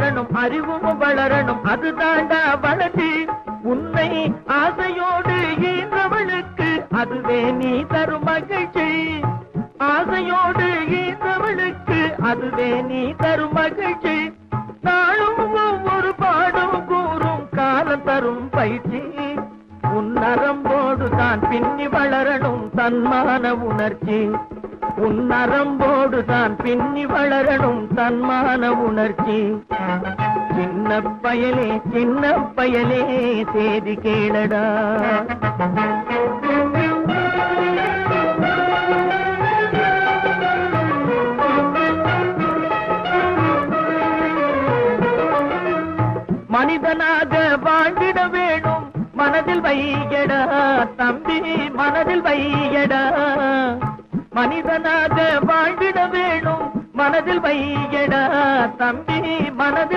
வளரணும், அறிவும் வளரணும், அது தாண்டா வளர்ச்சி. உன்னை ஆசையோடு ஈன்றவளுக்கு அதுவே நீ தரும் மகிழ்ச்சி. ஆசையோடு ஈன்றவளுக்கு அதுவே நீ தரும் மகிழ்ச்சி. நாளும் ஒவ்வொரு பாடும் கூறும் காலம் தரும் பயிற்சி. உன் நரம்போடு தான் பின்னி வளரணும் தன்மான உணர்ச்சி. உன் நரம்போடு தான் பின்னி வளரணும் தன்மான உணர்ச்சி. சின்ன பயலே சேதி கேளடா. மனிதனாக வாழ்ந்திட வேணும், மனதில் வையடா தம்பி, மனதில் வையடா. மனிதனாக வாழ்ந்திட வேணும், மனதில் வையடா தம்பி, மனதில்